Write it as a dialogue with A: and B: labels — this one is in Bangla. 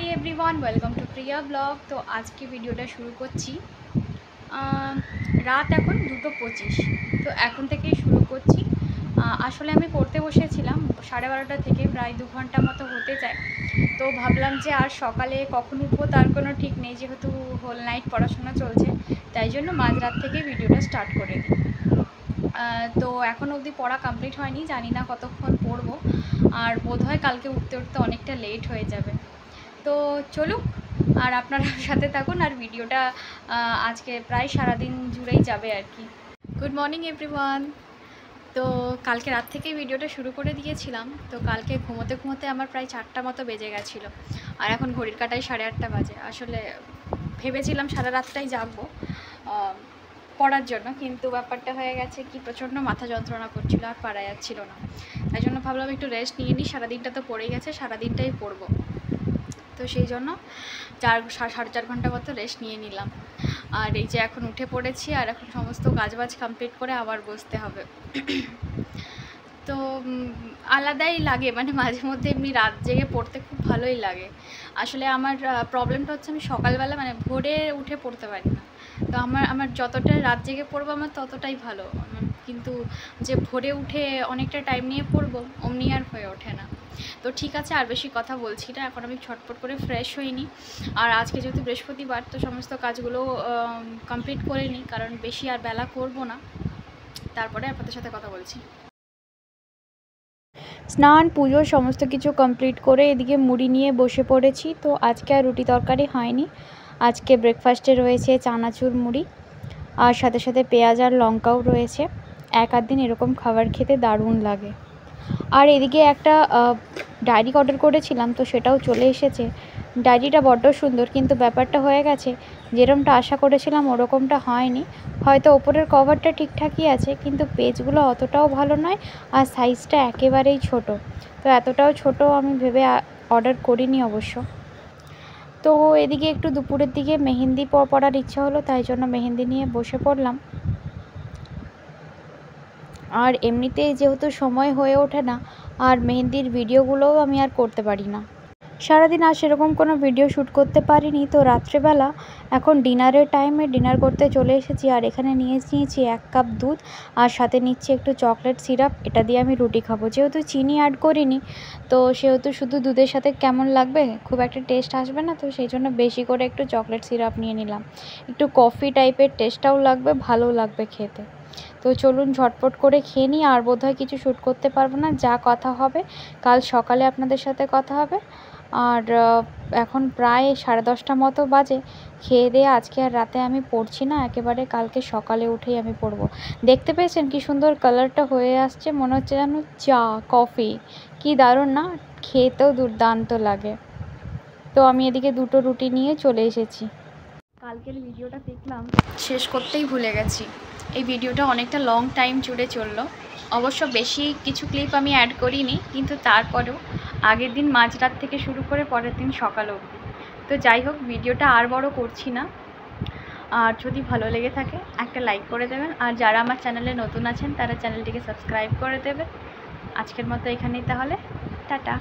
A: High everyone welcome to Priya blog. तो आज की भिडियोटा शुरू करছি। রাত এখন 2:25। তো এখন থেকেই শুরু করছি। আসলে আমি পড়তে বসেছিলাম 12:30 থেকে, প্রায় 2 ঘন্টা মতো হতে যায়। তো ভাবলাম যে আর সকালে কখন উঠবো তার কোনো ঠিক নেই, যেহেতু হোল নাইট পড়াশোনা চলছে, তাই জন্য মাঝরাত থেকে ভিডিওটা স্টার্ট করে দিই। তো এখন অবধি পড়া কমপ্লিট হয়নি, জানি না কতক্ষণ পড়বো, আর বোধহয় কালকে উঠতে উঠতে অনেকটা লেট হয়ে যাবে। তো চলুক আর আপনারা সাথে থাকুন, আর ভিডিওটা আজকে প্রায় সারাদিন জুড়েই যাবে আর কি। Good morning everyone. তো কালকে রাত থেকেই ভিডিওটা শুরু করে দিয়েছিলাম। তো কালকে ঘুমোতে ঘুমোতে আমার প্রায় 4টা মতো বেজে গেছিলো, আর এখন ঘড়ির কাঁটায় 8:30 বাজে। আসলে ভেবেছিলাম সারা রাতটাই জাগবো পড়ার জন্য, কিন্তু ব্যাপারটা হয়ে গেছে কি প্রচণ্ড মাথা যন্ত্রণা করছিল, আর পারা যাচ্ছিল না। তাই জন্য ভাবলাম একটু রেস্ট নিয়ে নিই, সারাদিনটা তো পড়ে গেছে, সারাদিনটাই পড়বো। তো সেই জন্য 4-4.5 ঘন্টা মতো রেস্ট নিয়ে নিলাম। আর এই যে এখন উঠে পড়েছি, আর এখন সমস্ত কাজবাজ কমপ্লিট করে আবার বসতে হবে। তো আলাদাই লাগে, মানে মাঝে মধ্যে এমনি রাত জেগে পড়তে খুব ভালোই লাগে। আসলে আমার প্রবলেমটা হচ্ছে আমি সকালবেলা মানে ভোরে উঠে পড়তে পারি না। তো আমার যতটা রাত জেগে পড়বো আমার ততটাই ভালো, কিন্তু যে ভোরে উঠে অনেকটা টাইম নিয়ে পড়বো অমনি আর হয়ে ওঠে না। তো ঠিক আছে, আর বেশি কথা বলছি না, এখন আমি ছটপট করে ফ্রেশ হইনি। আর আজকে যেহেতু বৃহস্পতিবার, তো সমস্ত কাজগুলো কমপ্লিট করে নিই, কারণ বেশি আর বেলা করবো না। তারপরে আপনাদের সাথে কথা বলছি। স্নান পুজো সমস্ত কিছু কমপ্লিট করে এদিকে মুড়ি নিয়ে বসে পড়েছি। তো আজকে আর রুটি তরকারি হয়নি, আজকে ব্রেকফাস্টে রয়েছে চানাচুর মুড়ি, আর সাথে সাথে পেঁয়াজ আর লঙ্কাও রয়েছে। এক আধ দিন এরকম খাবার খেতে দারুণ লাগে। আর এদিকে একটা ডায়েরি অর্ডার করেছিলাম, তো সেটাও চলে এসেছে। ডায়েরিটা বড্ড সুন্দর, কিন্তু ব্যাপারটা হয়ে গেছে যেরকমটা আশা করেছিলাম ওরকমটা হয়নি। হয়তো ওপরের কভারটা ঠিকঠাকই আছে, কিন্তু পেজগুলো অতটাও ভালো নয়, আর সাইজটা একেবারেই ছোট। তো এতটাও ছোট আমি ভেবে অর্ডার করিনি অবশ্য। তো এদিকে একটু দুপুরের দিকে মেহেন্দি পড়ার ইচ্ছা হলো, তাই জন্য মেহেন্দি নিয়ে বসে পড়লাম। আর এমনিতেই যেহেতু সময় হয়ে ওঠে না, আর মেহেন্দির ভিডিওগুলোও আমি আর করতে পারি না। সারাদিন আর সেরকম কোনো ভিডিও শ্যুট করতে পারিনি। তো রাত্রেবেলা এখন ডিনারের টাইমে ডিনার করতে চলে এসেছি, আর এখানে নিয়েছি 1 কাপ দুধ, আর সাথে নিচ্ছি একটু চকলেট সিরাপ। এটা দিয়ে আমি রুটি খাবো, যেহেতু চিনি অ্যাড করিনি, তো সেহেতু শুধু দুধের সাথে কেমন লাগবে, খুব একটা টেস্ট আসবে না। তো সেই জন্য বেশি করে একটু চকলেট সিরাপ নিয়ে নিলাম, একটু কফি টাইপের টেস্টটাও লাগবে, ভালোও লাগবে খেতে। তো চলুন ঝটপট করে খেয়ে নিই, আর বোধহয় কিছু শ্যুট করতে পারবো না, যা কথা হবে কাল সকালে আপনাদের সাথে কথা হবে। আর এখন প্রায় 10:30 মতো বাজে। খেয়ে দিয়ে আজকে আর রাতে আমি পড়ছি না, একেবারে কালকে সকালে উঠেই আমি পড়বো। দেখতে পেয়েছেন কি সুন্দর কালারটা হয়ে আসছে, মনে হচ্ছে যেন চা কফি, কি দারুণ না, খেতেও দুর্দান্ত লাগে। তো আমি এদিকে 2টো রুটি নিয়ে চলে এসেছি। কালকের ভিডিওটা দেখলাম, শেষ করতেই ভুলে গেছি। এই ভিডিওটা অনেকটা লং টাইম জুড়ে চললো। অবশ্য বেশি কিছু ক্লিপ আমি অ্যাড করিনি, কিন্তু তারপরেও আগের দিন মাঝরাত থেকে শুরু করে পরের দিন সকাল অবধি। তো যাই হোক, ভিডিওটা আর বড় করছি না। আর যদি ভালো লেগে থাকে একটা লাইক করে দেবেন, আর যারা আমার চ্যানেলে নতুন আছেন তারা চ্যানেলটিকে সাবস্ক্রাইব করে দেবেন। আজকের মতো এখানেই তাহলে, টাটা।